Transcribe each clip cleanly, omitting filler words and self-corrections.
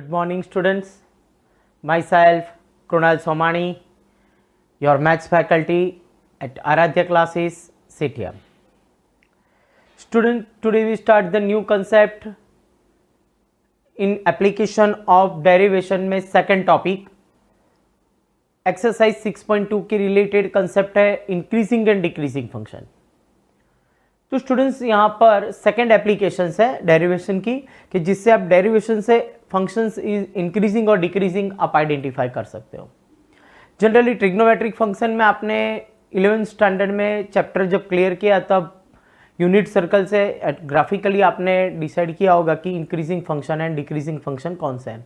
Good morning, students. Myself, Krunal Somani, your maths faculty at Aradhya classes, sit here. Student, today we start the new concept in application of derivation में second topic. Exercise 6.2 के related concept है increasing and decreasing function. तो students यहाँ पर second applications है derivation की कि जिससे आप डेरिवेशन से फंक्शंस इंक्रीजिंग और डिक्रीजिंग आप आइडेंटिफाई कर सकते हो. जनरली ट्रिग्नोमेट्रिक फंक्शन में आपने 11th स्टैंडर्ड में चैप्टर जब क्लियर किया तब यूनिट सर्कल से ग्राफिकली आपने डिसाइड किया होगा कि increasing function and decreasing function कौन से हैं.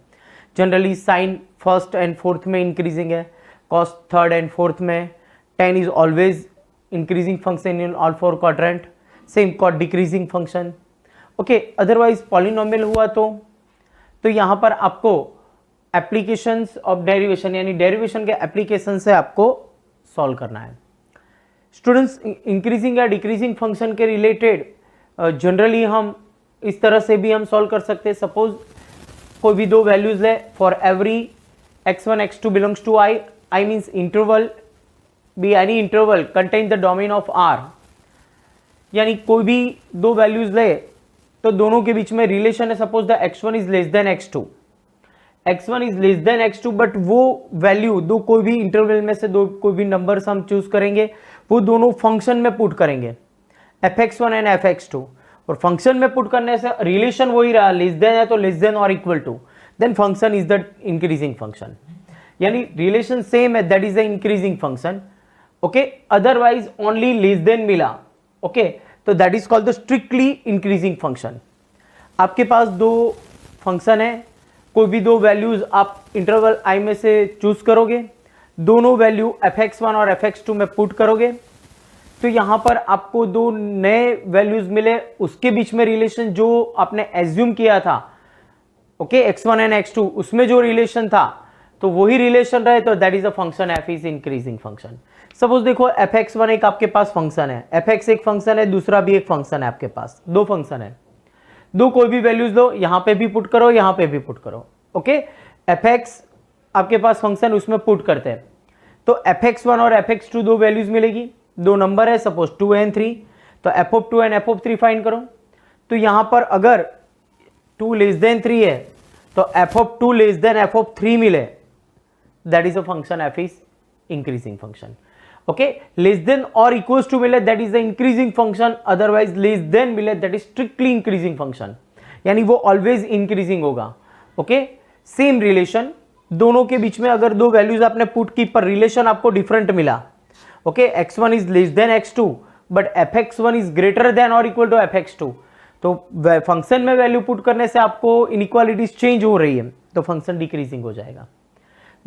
Generally sine first and fourth में इंक्रीजिंग है, cos थर्ड एंड फोर्थ में, tan is always increasing function in all four quadrant, same cot decreasing function. Okay, otherwise polynomial हुआ तो यहाँ पर आपको एप्लीकेशंस ऑफ डेरिवेशन यानी डेरिवेशन के एप्लीकेशन से आपको सॉल्व करना है. स्टूडेंट्स, इंक्रीजिंग या डिक्रीजिंग फंक्शन के रिलेटेड जनरली हम इस तरह से भी हम सॉल्व कर सकते हैं. सपोज कोई भी दो वैल्यूज है for every x1 x2 belongs to I means interval be any interval contain the domain of R. यानी कोई भी दो वैल्यूज ले तो दोनों के बीच में रिलेशन है. Suppose the x1 is less than x2, x1 is less than x2, but वो वैल्यू दो कोई भी इंटरवल में से दो कोई भी नंबर्स हम चूज करेंगे, वो दोनों फंक्शन में पुट करेंगे fx1 एंड fx2, और फंक्शन में पुट करने से रिलेशन वही रहा, लेस देन है तो लेस देन और equal to, then function is the increasing function. यानी रिलेशन सेम है, that is the increasing function. Okay, otherwise only less than मिला, ओके, तो that is called the strictly increasing function. आपके पास दो फंक्शन है, कोई भी दो वैल्यूज आप इंटरवल i में से चूज करोगे, दोनों वैल्यू fx1 और fx2 में पुट करोगे, तो यहां पर आपको दो नए वैल्यूज मिले, उसके बीच में रिलेशन जो आपने एज्यूम किया था, ओके, x1 एंड x2, उसमें जो रिलेशन था तो वही रिलेशन रहे, तो that is a function f is increasing function. Suppose देखो fx1 एक आपके पास फंक्शन है, fx एक फंक्शन है, दूसरा भी एक फंक्शन है, आपके पास दो फंक्शन है, दो कोई भी वैल्यूज लो, यहां पे भी पुट करो, यहां पे भी पुट करो. ओके, fx आपके पास फंक्शन, उसमें पुट करते हैं तो fx1 और fx2 दो वैल्यूज मिलेगी, दो नंबर है सपोज 2 एंड 3, तो f(2) एंड f(3) फाइंड करो. तो यहां पर अगर 2 लेस देन 3 है तो f(2) लेस देन f(3) मिले, that is a function f is increasing function. Okay, less than or equals to मिले that is the increasing function, otherwise less than मिले that is strictly increasing function, यानी वो always increasing होगा. Okay, same relation, दोनों के बीच में अगर दो वैल्यूज आपने पुट की पर रिलेशन आपको डिफरेंट मिला, okay, x1 is less than x2 but fx1 is greater then और इक्वल टू fx2, तो फंक्शन में वैल्यू पुट करने से आपको इनइक्वालिटीज चेंज हो रही है, तो फंक्शन डिक्रीजिंग हो जाएगा.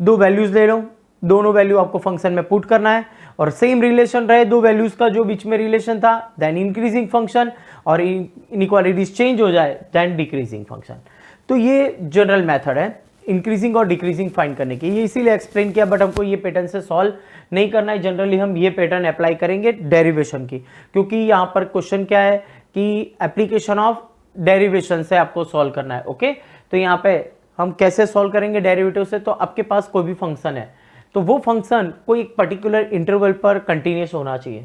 दो वैल्यूज ले लो, दोनों वैल्यू आपको फंक्शन में पुट करना है और सेम रिलेशन रहे दो वैल्यूज का जो बीच में रिलेशन था, देन इंक्रीजिंग फंक्शन, और इनइक्वालिटीज चेंज हो जाए देन डिक्रीजिंग फंक्शन. तो ये जनरल मेथड है इंक्रीजिंग और डिक्रीजिंग फाइंड करने की. ये इसीलिए एक्सप्लेन किया, बट हमको ये पैटर्न से सॉल्व नहीं करना है. जनरली हम ये पैटर्न अप्लाई करेंगे डेरिवेशन की, क्योंकि यहाँ पर क्वेश्चन क्या है कि एप्लीकेशन ऑफ डेरिवेशन से आपको सॉल्व करना है. ओके, तो यहाँ पे हम कैसे सॉल्व करेंगे डेरिवेटिव से, तो आपके पास कोई भी फंक्शन है तो वो फंक्शन कोई एक पर्टिकुलर इंटरवल पर कंटिन्यूस होना चाहिए,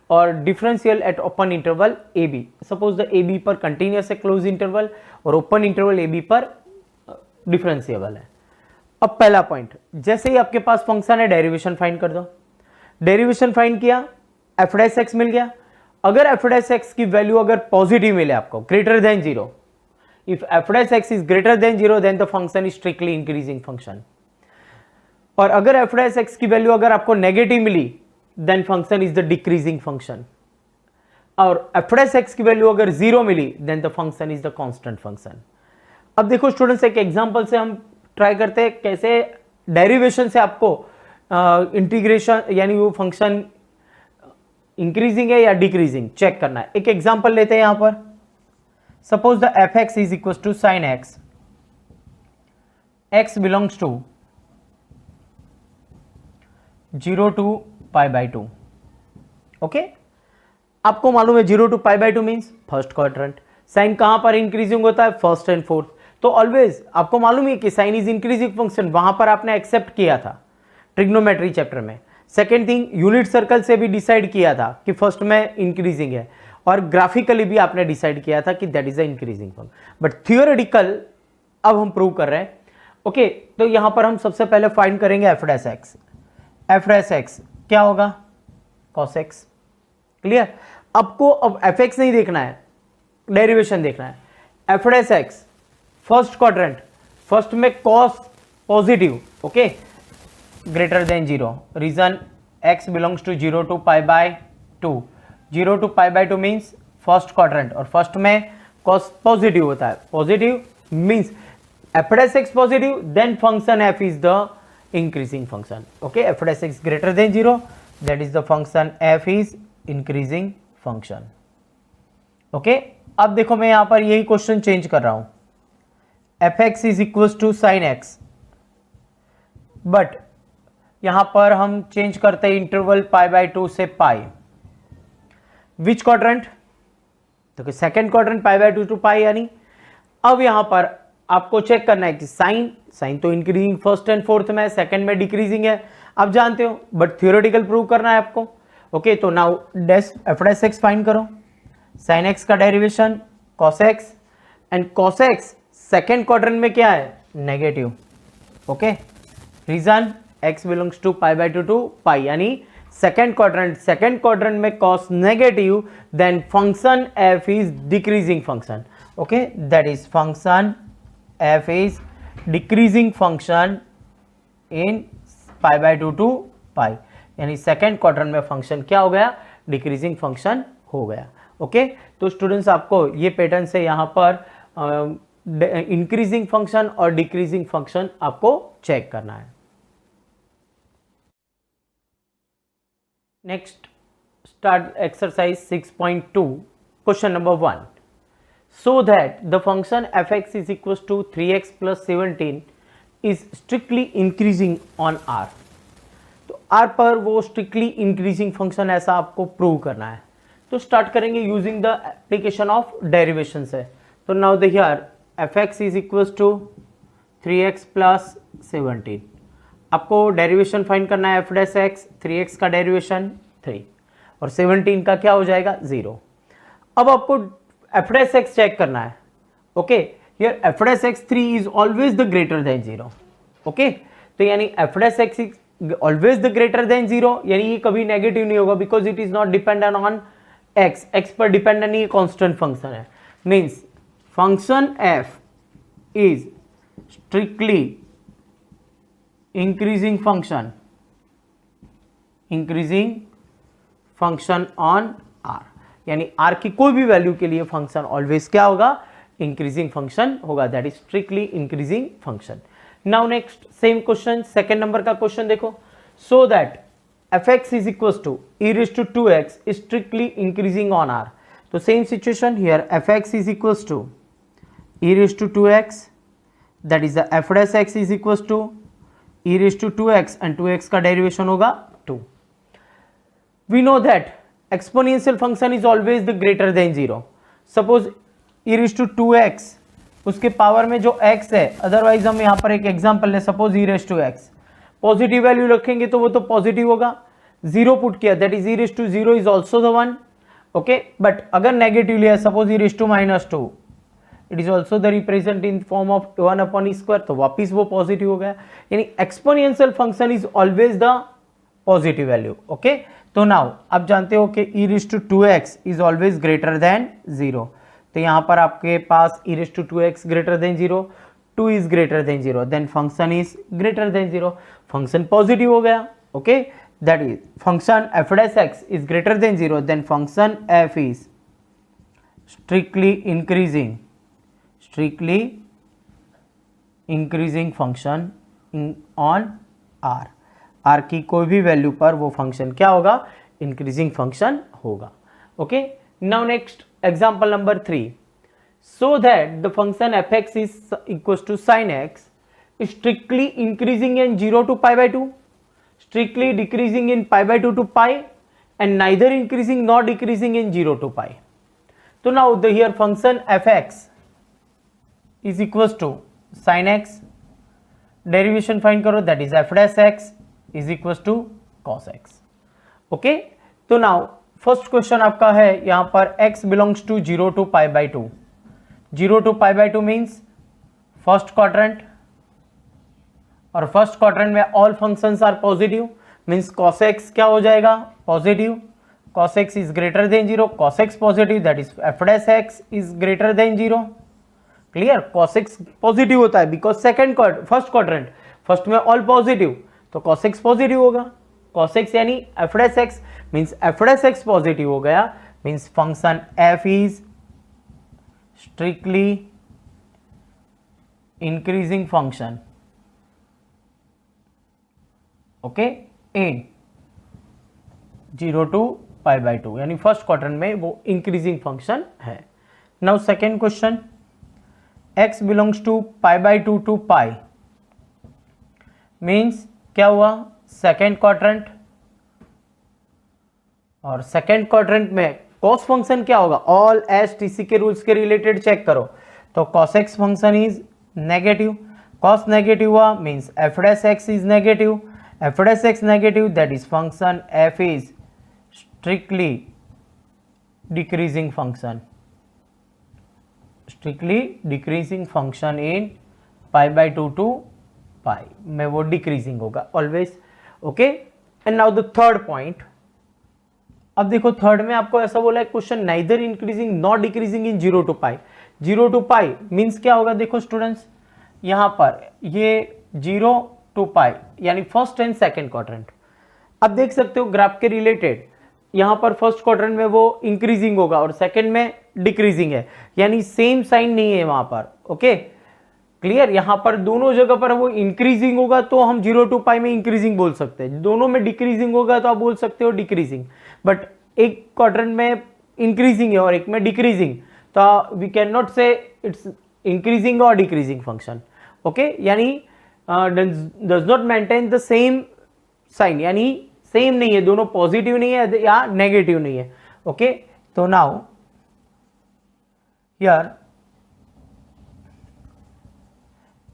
और differential at open interval a b. Suppose the a b पर कंटिन्यूस है क्लोज इंटरवल, और ओपन इंटरवल ए बी पर डिफरेंशिएबल है. अब पहला पॉइंट, जैसे ही आपके पास फंक्शन है डेरिवेशन फाइंड कर दो. डेरिवेशन फाइंड किया, f(x) मिल गया. अगर f(x) की वैल्यू अगर पॉजिटिव मिले आपको, greater than 0, if f(x) is greater than 0 then the function is strictly increasing function. और अगर f(x) की वैल्यू अगर आपको नेगेटिव मिली then function is the decreasing function. और f(x) की वैल्यू अगर 0 मिली then the function is the constant function. अब देखो स्टूडेंट्स, एक एग्जांपल से हम ट्राई करते हैं कैसे डेरिवेशन से आपको इंटीग्रेशन यानी वो फंक्शन इंक्रीजिंग है या डिक्रीजिंग चेक करना है. एक एग्जांपल लेते हैं यहां पर. Suppose the fx is equals to sin x, x belongs to 0 to pi by 2. Okay, आपको मालूम है 0 to pi by 2 means first quadrant. Sine कहां पर इंक्रीजिंग होता है, फर्स्ट एंड फोर्थ, तो ऑलवेज आपको मालूम है कि साइन इज इंक्रीजिंग फंक्शन, वहां पर आपने एक्सेप्ट किया था ट्रिग्नोमेट्री चैप्टर में। सेकेंड थिंग, यूनिट सर्कल से भी डिसाइड किया था कि फर्स्ट में इंक्रीजिंग है, और ग्राफिकली भी आपने डिसाइड किया था कि that is a increasing function. But theoretical अब हम प्रूव कर रहे हैं। ओके, तो यहां पर हम सबसे पहले फाइंड करेंगे F dash x. F dash x क्या होगा? Cos x. क्लियर? आपको अब एफ एक्स नहीं देखना है, डेरिवेशन देखना है। F dash X first quadrant, first में cos positive, okay, greater than 0, region x belongs to 0 to pi by 2, 0 to pi by 2 means first quadrant, और फर्स्ट में cos पॉजिटिव होता है। Positive means f dash x positive, then function f is the increasing function. Okay, f dash x greater than 0, that is the function f is increasing function. Okay, अब देखो मैं यहां पर यही question change कर रहा हूं, f x is equal to sine x, but यहां पर हम चेंज करते हैं इंटरवल पाई बाय 2 से पाई। Which quadrant? तो second quadrant pi by 2 to pi, यानी अब यहां पर आपको चेक करना है कि साइन तो इंक्रीजिंग फर्स्ट एंड फोर्थ में, सेकंड में डिक्रीजिंग है, आप जानते हो, बट थियोरेटिकल प्रूव करना है आपको। ओके, तो now dash F dash X find करो। साइन एक्स का derivation cos X, and cos X second quadrant में क्या है? Negative. Okay, region x belongs to pi by 2 to pi, यानी सेकेंड क्वाड्रेंट में cos negative, then function f is decreasing function. Okay, that is function f is decreasing function in pi by 2 to pi, यानी second quadrant में function क्या हो गया? Decreasing function हो गया। Okay, तो स्टूडेंट्स आपको ये पैटर्न से यहां पर इंक्रीजिंग फंक्शन और डिक्रीजिंग फंक्शन आपको चेक करना है। Next, start exercise 6.2, question number 1. So that the function fx is equals to 3x plus 17 is strictly increasing on r. तो r पर वो strictly increasing function ऐसा आपको prove करना है। तो start करेंगे using the application of derivation से। तो now the here fx is equals to 3x plus 17, आपको डेरिवेशन फाइंड करना है एफ डैश एक्स, 3x का डेरिवेशन 3 और 17 का क्या हो जाएगा? 0। अब आपको एफ डैश एक्स चेक करना है। Okay, here f dash x 3 is always the greater than 0। Okay, तो यानी f dash x is always the greater than 0, यानी ये कभी नेगेटिव नहीं होगा, because it is not dependent on x, x पर डिपेंडेंट नहीं, कॉन्स्टेंट फंक्शन है। Means function F is strictly increasing function on R, यानी आर की कोई भी वैल्यू के लिए फंक्शन ऑलवेज क्या होगा? इंक्रीजिंग फंक्शन होगा, that is strictly increasing function. Now next same question, second number का क्वेश्चन देखो। So that F x is equal to E raise to 2x is strictly increasing on R. तो same situation here, F x is equal to E raise to 2x, that is the F dash x is equal to e raised to 2x and 2x का derivation होगा 2। We know that exponential function is always the greater than 0. Suppose e raised to 2x, उसके power में जो x है, otherwise हम यहाँ पर एक एग्जांपल ले, suppose e raised to x, positive value रखेंगे तो वो तो पॉजिटिव होगा, 0 पुट किया, that is e raised to 0 is also the 1। Okay, but अगर नेगेटिव लिया, suppose e raised to -2, it is also the represent in form of 1 upon E square, तो वापिस वो पॉजिटिव हो गया, यानी exponential function is always the positive value. Okay, तो now आप जानते हो कि e raised to 2x is always greater than 0, तो यहां पर आपके पास e raised to 2x greater than 0, 2 is greater than 0, then function is greater than 0, function positive हो गया। Okay, that is function f dash x is greater than 0, then function f is strictly increasing function on r। r की कोई भी value पर वो फंक्शन क्या होगा? इंक्रीजिंग फंक्शन होगा। Okay, now next example number 3। So that the function fx is equal to sin x strictly increasing in 0 to pi by 2, strictly decreasing in pi by 2 to पाई, and neither increasing not decreasing in 0 to pi. तो now the here function fx is equal to sine X, derivation find करो, that is F dash x is equal to cos X. Okay, तो now first question आपका है यहां पर x belongs to 0 to π/2, 0 to π/2 means first quadrant, और first quadrant में all functions are positive, means cos x क्या हो जाएगा, positive, cos x is greater than 0, cos x positive, that is f dash x is greater than 0। Clear, cos x positive होता है because first quadrant, first में all positive, तो cos x positive होगा, cos x यानी f dash x means f dash x positive हो गया, means function f is strictly increasing function. Okay, in 0 to π/2 यानी first quadrant में वो increasing function है। Now second question, x belongs to π/2 to π means क्या हुआ, second quadrant, और second quadrant में कॉस फंक्शन क्या होगा, ऑल एसटीसी के रूल्स के रिलेटेड चेक करो, तो cos x function is negative, cos negative हुआ means f dash x is negative, f dash x negative, that is function f is strictly decreasing function, strictly decreasing function in π/2 to π में वो decreasing होगा always. Okay, and now the third point, अब देखो third में आपको ऐसा बोला है question, neither increasing not decreasing in 0 to π, 0 to π means क्या होगा, देखो स्टूडेंट्स यहां पर ये 0 to π यानी फर्स्ट एंड सेकेंड क्वाड्रेंट, अब देख सकते हो ग्राफ के रिलेटेड यहां पर फर्स्ट क्वाड्रेंट में वो इंक्रीजिंग होगा और सेकेंड में डिक्रीजिंग है, यानी सेम साइन नहीं है वहां पर। ओके, क्लियर, यहां पर दोनों जगह पर वो इंक्रीजिंग होगा तो हम 0 to π में इंक्रीजिंग बोल सकते हैं, दोनों में डिक्रीजिंग होगा तो आप बोल सकते हो डिक्रीजिंग, बट एक क्वाड्रेंट में इंक्रीजिंग है और एक में डिक्रीजिंग, तो we can not say it's increasing और डिक्रीजिंग फंक्शन। ओके, यानी does not maintain the same sign, यानी सेम नहीं है, दोनों पॉजिटिव नहीं है या नेगेटिव नहीं है। ओके, तो now here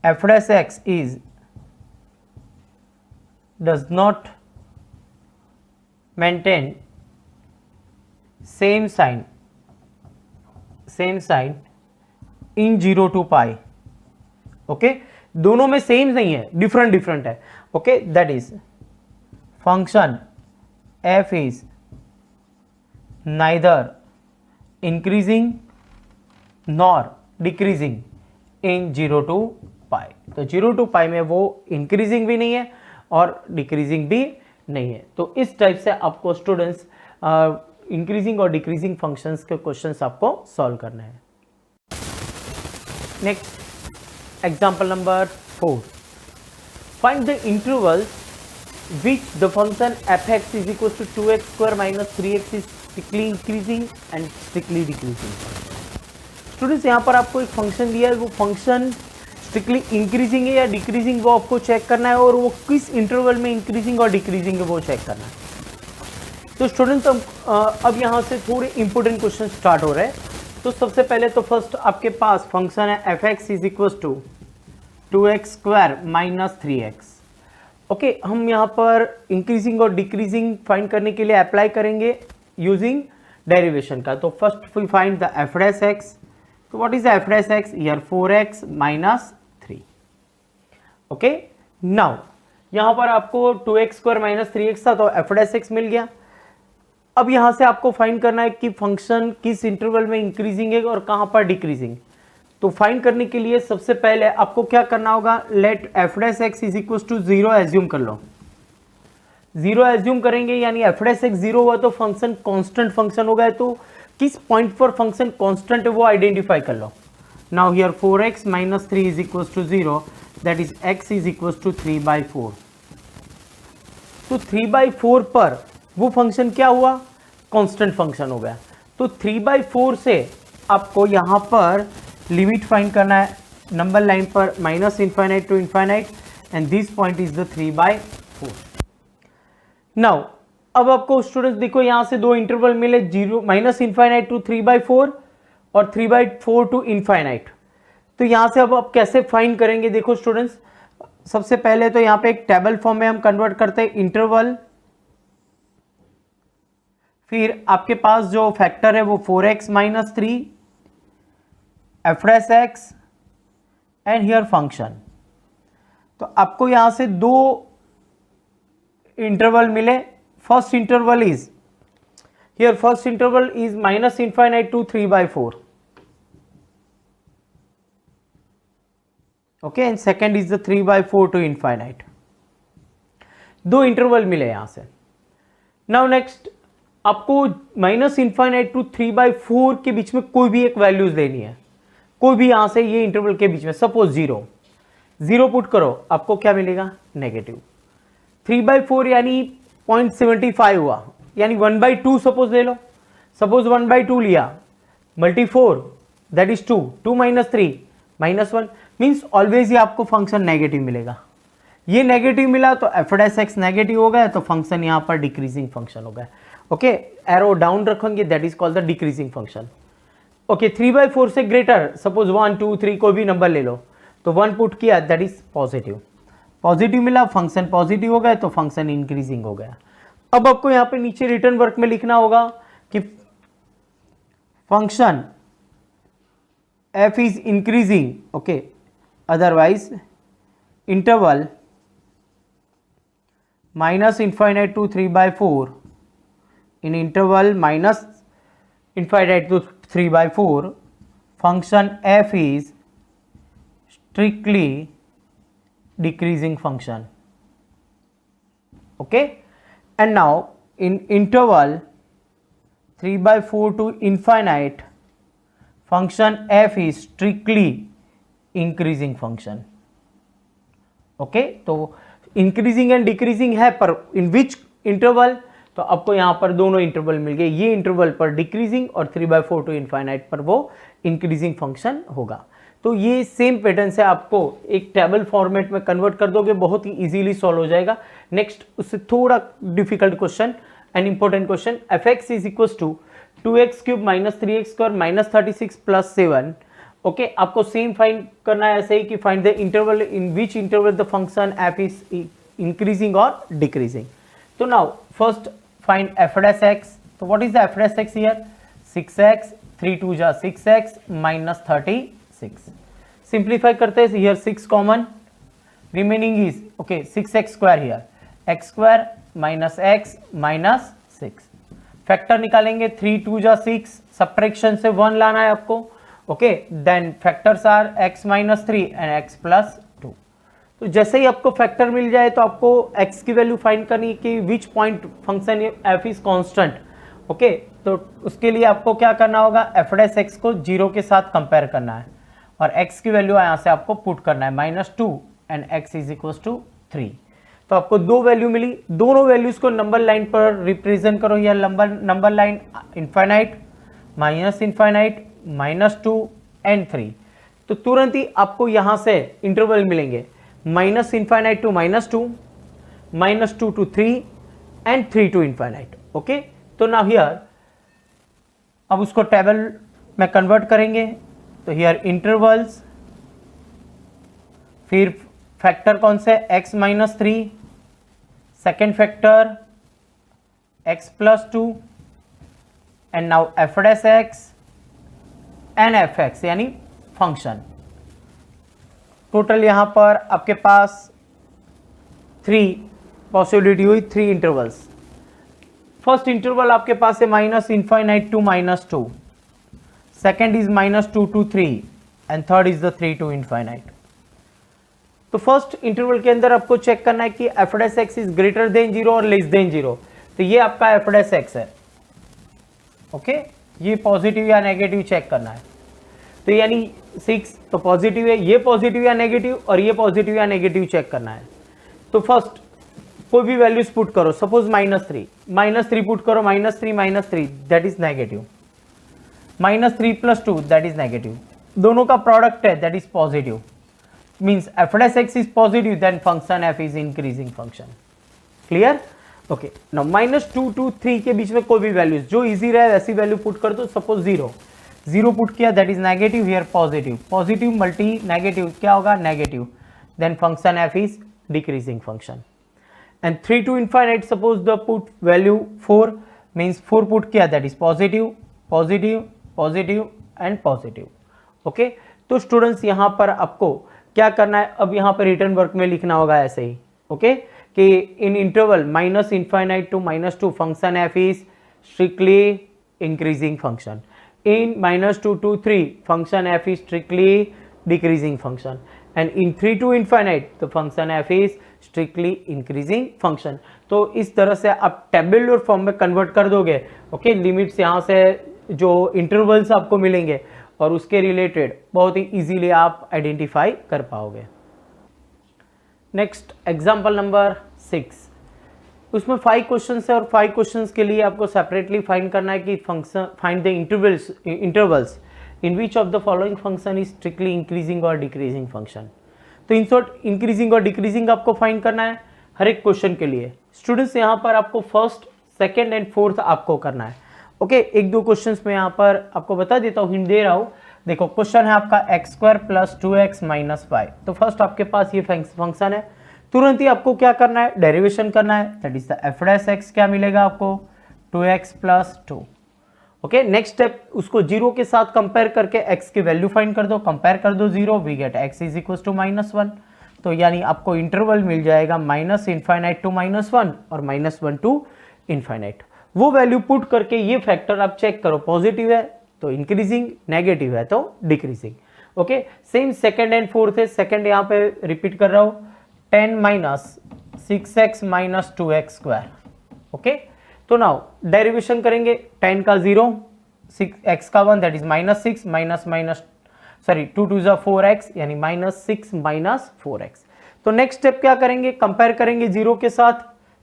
f dash x is does not maintain same sign in 0 to π। Okay, दोनों में सेम नहीं है, डिफरेंट है। Okay, that is function f is neither increasing nor decreasing in 0 to π, तो 0 to π में वो इंक्रीजिंग भी नहीं है और डिक्रीजिंग भी नहीं है। तो इस टाइप से आपको स्टूडेंट्स इंक्रीजिंग और डिक्रीजिंग फंक्शंस के क्वेश्चंस आपको सॉल्व करने हैं। Next example number 4, find the interval which the function f(x) is equal to 2x square minus 3x is strictly increasing and strictly decreasing। Students यहाँ पर आपको एक फंक्शन दिया है, वो फंक्शन स्ट्रिक्टली इंक्रीजिंग है या डिक्रीजिंग वो आपको चेक करना है, और वो किस इंटरवल में इंक्रीजिंग और डिक्रीजिंग है वो चेक करना है। तो स्टूडेंट्स अब यहाँ से थोड़े इंपॉर्टेंट क्वेश्चन स्टार्ट हो रहे हैं। तो सबसे पहले तो फर्स्ट आपके पास फंक्शन है f(x) is equal to 2x square minus 3x। Okay, हम यहाँ पर इंक्रीजिंग और डिक्रीजिंग फाइंड करने के लिए अप्लाई करेंगे यूजिंग डेरिवेशन का। तो first we find the f dash x। तो what is f dash x? Here 4x minus 3। Okay, now यहाँ पर आपको 2x स्क्वायर माइनस 3x था तो f डैश x मिल गया। अब यहाँ से आपको फाइंड करना है कि फंक्शन किस इंटरवल में इंक्रीजिंग है और कहाँ पर डिक्रीजिंग। तो फाइंड करने के लिए सबसे पहले आपको क्या करना होगा, let f dash x is equal to 0 assume कर लो। 0 एज्यूम करेंगे यानी f डैश x 0 हुआ तो फंक्शन कांस्टेंट फंक्शन होगा, तो किस पॉइंट पर फंक्शन कांस्टेंट है वो आइडेंटिफाई कर लो। Now here 4x minus 3 is equal to 0, that is x is equal to 3/4। तो 3/4 पर वो फंक्शन क्या हुआ, कांस्टेंट फंक्शन हो गया। तो 3/4 से आपको यहाँ पर लिमिट फाइंड करना है नंबर लाइन पर minus infinite to infinite, and this point is the 3/4। Now अब आपको स्टूडेंट्स देखो यहाँ से दो इंटरवल मिले, माइनस इनफाइनाइट टू 3/4 और 3/4 टू इनफाइनाइट। तो यहां से अब आप कैसे फाइंड करेंगे, देखो स्टूडेंट्स, सबसे पहले तो यहां पे एक टेबल फॉर्म में हम कन्वर्ट करते हैं इंटरवल, फिर आपके पास जो फैक्टर है वो 4x - 3 f' and here function. तो आपको यहां से दो इंटरवल मिले। First interval is here, first interval is -∞ to 3/4, okay, and second is the 3/4 to ∞। दो इंटरवल मिले यहां से। नाउ नेक्स्ट आपको -∞ to 3/4 के बीच में कोई भी एक वैल्यूज लेनी है, कोई भी यहां से ये इंटरवल के बीच में, सपोज 0 पुट करो, आपको क्या मिलेगा, नेगेटिव। 3/4 यानी 0.75 हुआ, यानी 1/2 सपोज ले लो, सपोज 1/2 लिया, multi 4 that is 2, 2 - 3 -1, means always ये आपको फंक्शन नेगेटिव मिलेगा। ये नेगेटिव मिला तो f' नेगेटिव हो गया, तो फंक्शन यहां पर डिक्रीजिंग फंक्शन हो गया। ओके, एरो डाउन रखेंगे, that is called the decreasing function. Okay, 3/4 से ग्रेटर, सपोज 1 2 3 कोई भी नंबर ले लो, तो 1 पुट किया, दैट इज पॉजिटिव, पॉजिटिव मिला, फंक्शन पॉजिटिव हो गया, तो फंक्शन इंक्रीजिंग हो गया। अब आपको यहां पे नीचे रिटर्न वर्क में लिखना होगा कि function f is increasing, okay, otherwise interval -∞ to 3/4, in interval -∞ to 3/4 function f is strictly decreasing function, okay, and now in interval 3/4 to ∞, function f is strictly increasing function, okay। तो increasing and decreasing है, पर इन which interval, तो आपको यहां पर दोनों interval मिल गए, ये इंटरवल पर डिक्रीजिंग और 3/4 to ∞ पर वो इंक्रीजिंग फंक्शन होगा। तो ये सेम पैटर्न से आपको एक टेबल फॉर्मेट में कन्वर्ट कर दोगे, बहुत ही इजीली सॉल्व हो जाएगा। नेक्स्ट उससे थोड़ा difficult question and important question, f(x) is equal to 2x³ - 3x² - 36 + 7, okay, आपको सेम फाइंड करना है ऐसे ही कि find the interval in which interval the function f is increasing और डिक्रीजिंग। तो नाउ फर्स्ट फाइंड f'(x), तो what is the f'(x) here, 6x, 3 2 जा 6x - 36। सिंप्लीफाई करते हैं, here 6 common, remaining is okay 6x² here, x² - x - 6। Factor निकालेंगे, 3 2 जा 6, subtraction से 1 लाना है आपको, okay, then factors are x - 3 and x + 2। तो जैसे ही आपको फैक्टर मिल जाए तो आपको x की वैल्यू फाइंड करनी है कि which point function f is constant, okay. तो उसके लिए आपको क्या करना होगा, f' को 0 के साथ कंपेयर करना है और x की वैल्यू यहां से आपको पुट करना है, -2 and x is equal to 3। तो आपको दो वैल्यू मिली, दोनों वैल्यूज को नंबर लाइन पर रिप्रेजेंट करो, या नंबर लाइन इनफाइनाइट, -∞, -2 एंड 3। तो तुरंत ही आपको यहां से इंटरवल मिलेंगे, -∞ to -2, -2 to 3 and 3 to ∞, okay. तो नाउ हियर अब उसको टेबल में कन्वर्ट करेंगे, तो हियर इंटरवल्स, फिर फैक्टर कौन से, x - 3, second factor x + 2 and now f' and f(x) यानी फंक्शन। टोटल यहां पर आपके पास 3 पॉसिबिलिटी हुई, 3 इंटरवल्स। फर्स्ट इंटरवल आपके पास है -∞ to -2, second is -2 to 3 and third is the 3 to ∞। तो फर्स्ट इंटरवल के अंदर आपको चेक करना है कि f' इज ग्रेटर देन 0 और लेस देन 0। तो ये आपका f' है, ओके, ये पॉजिटिव या नेगेटिव चेक करना है। तो यानी 6 तो पॉजिटिव है, ये पॉजिटिव या नेगेटिव, और ये पॉजिटिव या नेगेटिव चेक करना है। तो फर्स्ट कोई भी वैल्यूज पुट करो, सपोज -3 पुट करो, -3 - 3 that is negative, -3 + 2 that is negative, दोनों का प्रोडक्ट है that is positive, means f' is positive, then function f is increasing function. Clear, okay. Now -2 to 3 के बीच में कोई भी वैल्यूज जो इजी रहे वैसी वैल्यू पुट कर दो, सपोज 0, जीरो पुट किया that is negative, here positive, positive multi negative क्या होगा negative, then function F is decreasing function. And 3 to infinite suppose the put value 4 means 4 put किया that is positive positive positive and positive. Okay, तो students यहाँ पर आपको क्या करना है, अब यहाँ पर रिटर्न वर्क में लिखना होगा ऐसे ही. ओके, कि इन interval -∞ to -2 function F is strictly increasing function, in -2 to 3 function f is strictly decreasing function, and in 3 to infinite the function f is strictly increasing function. तो इस तरह से आप टेबुलर फॉर्म में कन्वर्ट कर दोगे. Okay, limits यहाँ से जो इंटरवल्स आपको मिलेंगे और उसके रिलेटेड बहुत ही इजीली आप आइडेंटिफाई कर पाओगे. नेक्स्ट एग्जाम्पल नंबर 6, उसमें 5 क्वेश्चंस है और 5 क्वेश्चंस के लिए आपको सेपरेटली फाइंड करना है कि function find the intervals in which of the following function is strictly increasing और डिक्रीजिंग फंक्शन. तो इन शॉर्ट इंक्रीजिंग और डिक्रीजिंग आपको फाइंड करना है हर एक क्वेश्चन के लिए. स्टूडेंट्स यहाँ पर आपको फर्स्ट, सेकेंड एंड फोर्थ आपको करना है. ओके, एक दो क्वेश्चन में यहाँ पर आपको बता देता हूँ, हिंट दे रहा हूँ. देखो क्वेश्चन है आपका x² + 2x - 5. तो फर्स्ट आपके पास ये फंक्शन है, तुरंत ही आपको क्या करना है डेरिवेशन करना है, दैट इज द f' क्या मिलेगा आपको 2x + 2. ओके, नेक्स्ट स्टेप उसको 0 के साथ कंपेयर करके x की वैल्यू फाइंड कर दो, कंपेयर कर दो 0, वी गेट x = -1. तो यानी आपको इंटरवल मिल जाएगा -∞ to -1 और -1 to ∞. वो वैल्यू पुट करके ये फैक्टर आप चेक करो, पॉजिटिव है तो इंक्रीजिंग, नेगेटिव है तो decreasing. Okay, same second and fourth है. सेकेंड यहाँ पे रिपीट कर रहा हूँ, 10 - 6x - 2x². ओके, तो नाउ डेरिवेशन करेंगे, 10 का 0, 6x का 1 दैट इज -6 2 2 = 4x यानी -6 - 4x. तो नेक्स्ट स्टेप क्या करेंगे, कंपेयर करेंगे 0 के साथ.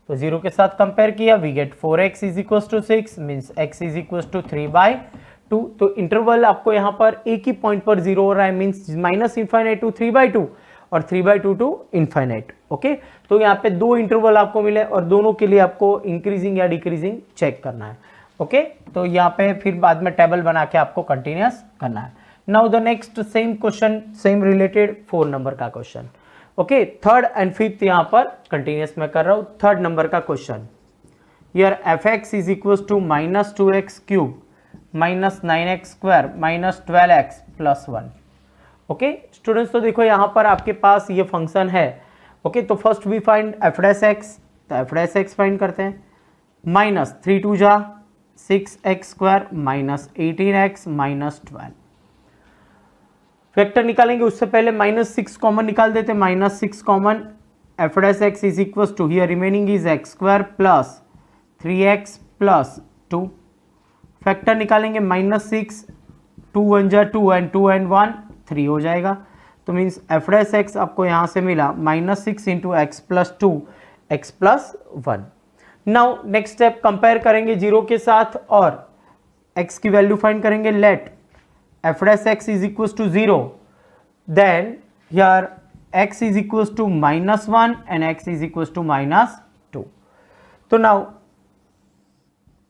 तो 0 के साथ कंपेयर किया, we get 4x = 6 means x = 3/2. तो इंटरवल आपको यहाँ पर एक ही पॉइंट पर 0 हो रहा है, मीन्स -∞ to 3/2 और 3/2 to ∞. ओके, तो यहाँ पे दो इंटरवल आपको मिले और दोनों के लिए आपको इंक्रीजिंग या डिक्रीजिंग चेक करना है. ओके, तो यहाँ पे फिर बाद में टेबल बना के आपको कंटिन्यूस करना है. Now the next same question, same related 4 number का question. Okay, third and fifth यहाँ पर कंटिन्यूस में कर रहा हूँ. थर्ड नंबर का question, here f(x) = -2x³ -9x² -12x + 1. Okay students, तो देखो यहाँ पर आपके पास ये फंक्शन है. ओके, तो फर्स्ट वी फाइंड f'(x), तो f'(x) फाइंड करते हैं. -3 2 = 6x² -18x -12. फैक्टर निकालेंगे उससे पहले -6 कॉमन निकाल देते हैं, -6 common, f'(x) = here remaining is x² + 3x + 2. Factor निकालेंगे -6, 2 1 = 2 एंड 2 एंड 1 3 हो जाएगा. तो मीन्स f'(x) आपको यहाँ से मिला -6 × x + 2 x + 1. Now next step compare करेंगे 0 के साथ और x की वैल्यू फाइंड करेंगे. Let f'(x) = 0, then here x = -1 and x = -2. तो now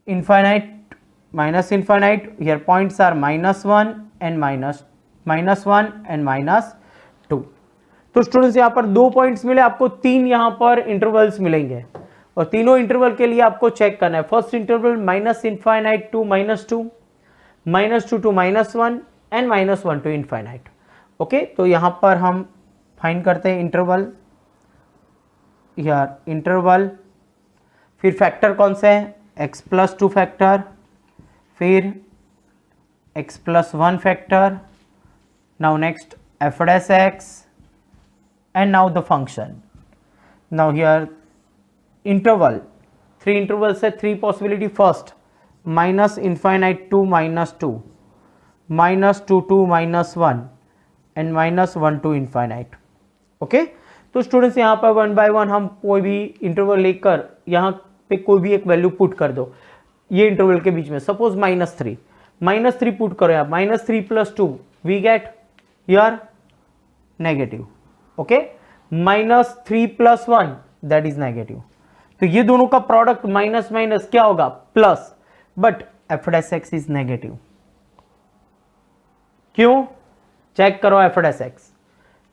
infinite -∞, here points are -1 and -1 and -2. तो स्टूडेंट्स यहाँ पर 2 पॉइंट्स मिले, आपको 3 यहाँ पर इंटरवल्स मिलेंगे और तीनों इंटरवल के लिए आपको चेक करना है. First interval -∞ to -2, -2 to -1 and -1 to ∞. Okay, तो यहाँ पर हम फाइंड करते हैं इंटरवल. यार इंटरवल, फिर फैक्टर कौन से हैं, x + 2 फैक्टर, फिर x + 1 factor. Now next f'(x) and now the function. Now here interval, 3 intervals है, 3 possibility. First -∞ to -2, -2 to -1 and -1 to ∞. Okay, तो स्टूडेंट्स यहाँ पर 1 by 1 हम कोई भी इंटरवल लेकर यहाँ पे कोई भी एक वैल्यू पुट कर दो ये इंटरवल के बीच में. सपोज -3 पुट करो आप, -3 + 2 we get here negative. Okay, -3 + 1 that is negative. तो ये दोनों का प्रोडक्ट माइनस क्या होगा, plus, but f'(x) is negative. क्यों? चेक करो एफ डैश एक्स,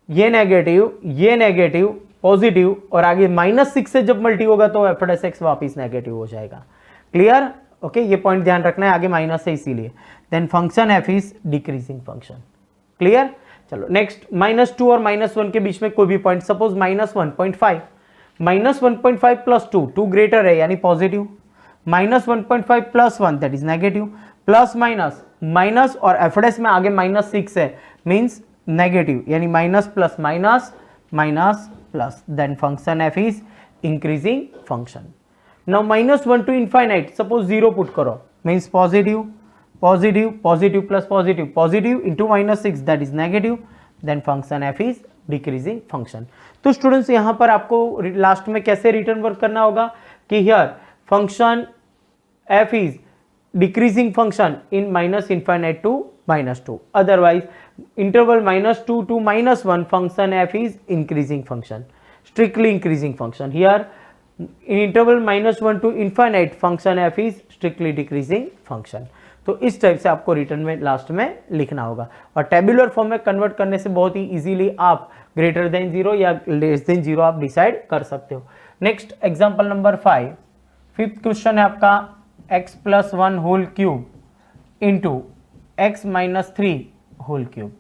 ये नेगेटिव पॉजिटिव और आगे -6 से जब मल्टी होगा तो एफ डैश एक्स वापिस नेगेटिव हो जाएगा। क्लियर? ओके, ये पॉइंट ध्यान रखना है, आगे माइनस है इसीलिए। Then function F is decreasing function. Clear? चलो नेक्स्ट, -2 और -1 के बीच में कोई भी पॉइंट, सपोज -1.5, -1.5 प्लस 2 ग्रेटर है यानी positive, -1.5 plus 1 that is negative, plus minus और एफ डैश में आगे -6 है मीन्स नेगेटिव, यानी minus plus minus plus, then function F is increasing function. Now -1 to infinite, suppose 0 put करो means positive plus positive into -6 that is negative, then function F is decreasing function. तो students यहां पर आपको last में कैसे written work करना होगा कि here function F is decreasing function in -∞ to -2, otherwise interval -2 to -1 function f is increasing function, strictly increasing function. Here in interval -1 to infinite function f is strictly decreasing function. तो इस type से आपको return में last में लिखना होगा और tabular form में कन्वर्ट करने से बहुत ही इजीली आप ग्रेटर देन 0 या लेस देन 0 आप डिसाइड कर सकते हो। Next example number 5, fifth question है आपका x+1 whole cube into x - 3 whole cube.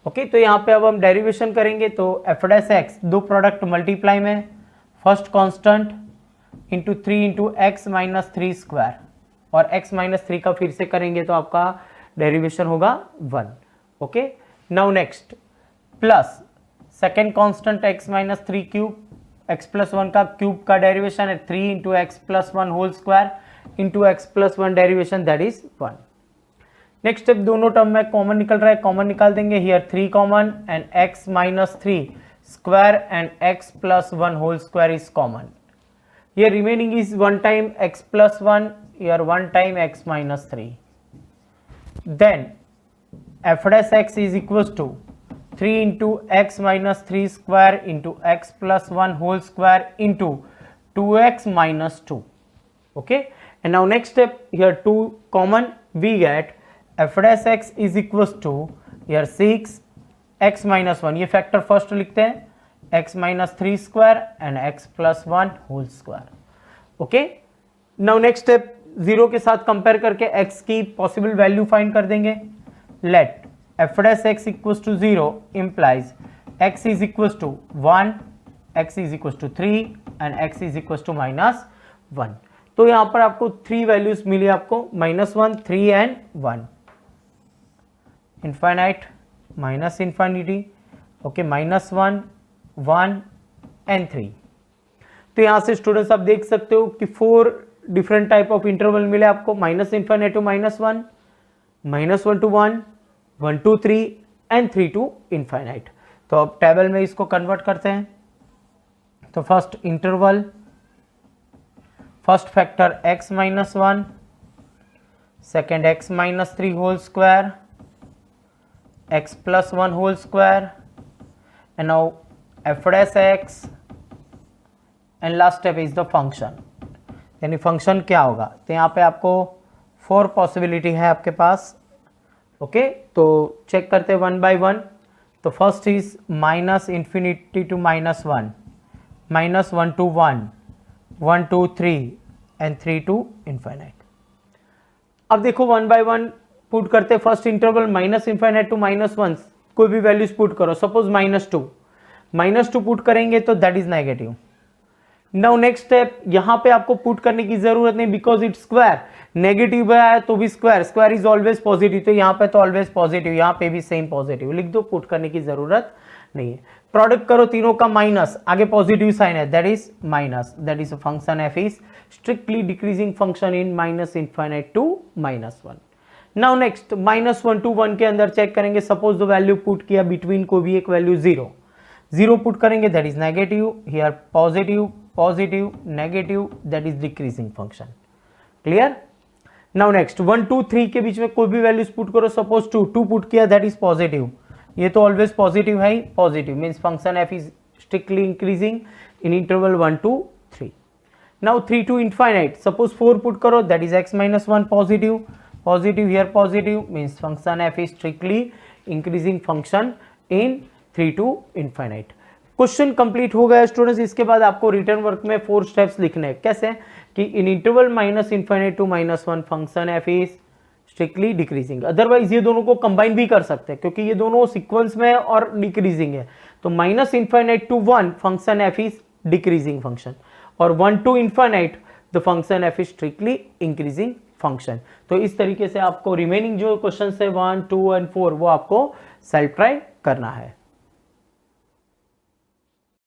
Okay, तो यहाँ पे अब हम डेरिवेशन करेंगे तो एफ डैश एक्स, दो प्रोडक्ट मल्टीप्लाई में, first constant into 3 into x - 3 square और x - 3 का फिर से करेंगे तो आपका डेरिवेशन होगा 1। Okay, now next plus second constant x - 3 cube, x+1 का क्यूब का डेरिवेशन है 3 into x+1 whole square into x+1 derivation that is 1। Next step, दोनों टर्म में कॉमन निकल रहा है, कॉमन निकाल देंगे, here 3 common and x - 3 square and x+1 whole square is common. Here remaining is 1 time x+1, here 1 time x - 3. Then f dash x is equals to 3 into x - 3 square into x+1 whole square into 2x - 2. Okay, and now next step, here 2 common, we get f dash x is equals to here 6 x - 1, ये factor first लिखते हैं, x - 3 square and x+1 whole square. Okay, now next step, 0 के साथ compare करके x की possible value find कर देंगे। Let f dash x equals to 0 implies x is equals to 1, x is equals to 3 and x is equals to -1। तो यहां पर आपको 3 वैल्यूज मिली, आपको -1, 3 and 1, infinite minus infinity, okay, -1, 1 and 3। तो यहां से स्टूडेंट्स आप देख सकते हो कि 4 डिफरेंट टाइप ऑफ इंटरवल मिले आपको, -∞ to -1, -1 to 1, 1 to 3 and 3 to infinite. तो अब टेबल में इसको कन्वर्ट करते हैं। तो first interval, first factor x - 1, second x - 3 whole square, x+1 whole square and now f dash x and last step is the function, यानी function क्या होगा। तो यहाँ पे आपको 4 पॉसिबिलिटी है आपके पास। ओके, तो चेक करते हैं 1 by 1। तो first is -∞ to -1, -1 to 1, 1 to 3 and 3 to infinite. अब देखो 1 by 1 पुट करते, फर्स्ट इंटरवल -∞ to -1, कोई भी वैल्यूज पुट करो, सपोज -2 पुट करेंगे तो that is negative. Now next step, यहां पे आपको पुट करने की जरूरत नहीं बिकॉज इट्स स्क्वायर, नेगेटिव है तो भी स्क्वायर इज ऑलवेज पॉजिटिव, तो यहाँ पे तो ऑलवेज पॉजिटिव, यहाँ पे भी सेम पॉजिटिव लिख दो, पुट करने की जरूरत नहीं है। प्रोडक्ट करो तीनों का माइनस, आगे पॉजिटिव साइन है that is minus, that is function F is strictly decreasing function in -∞ to -1। Now next, -1 to 1 के अंदर चेक करेंगे, सपोज द वैल्यू पुट किया बिटवीन को भी एक वैल्यू 0 पुट करेंगे that is negative, here positive negative that is decreasing function. Clear? Now next 1 2 3 के बीच में कोई भी वैल्यूज पुट करो, सपोज 2 पुट किया दैट इज पॉजिटिव, ये तो ऑलवेज पॉजिटिव है ही, positive means function F is strictly increasing in interval 1 to 3। Now 3 to infinite, suppose 4 put करो that is x - 1 positive, positive, here positive means function F is strictly increasing function in 3 to इनफाइनाइट। Question complete हो गया students. इसके बाद आपको written work में 4 steps लिखने हैं। कैसे? कि इन interval -∞ to -1 function F is strictly decreasing. Otherwise ये दोनों को कंबाइन भी कर सकते हैं क्योंकि ये दोनों सीक्वेंस में और डिक्रीजिंग है। तो -∞ to 1 function F is decreasing function, और 1 to infinite the function F is strictly increasing function. तो इस तरीके से आपको रिमेनिंग जो क्वेश्चन है 1, 2 एंड 4 वो आपको सेल्फ ट्राई करना है।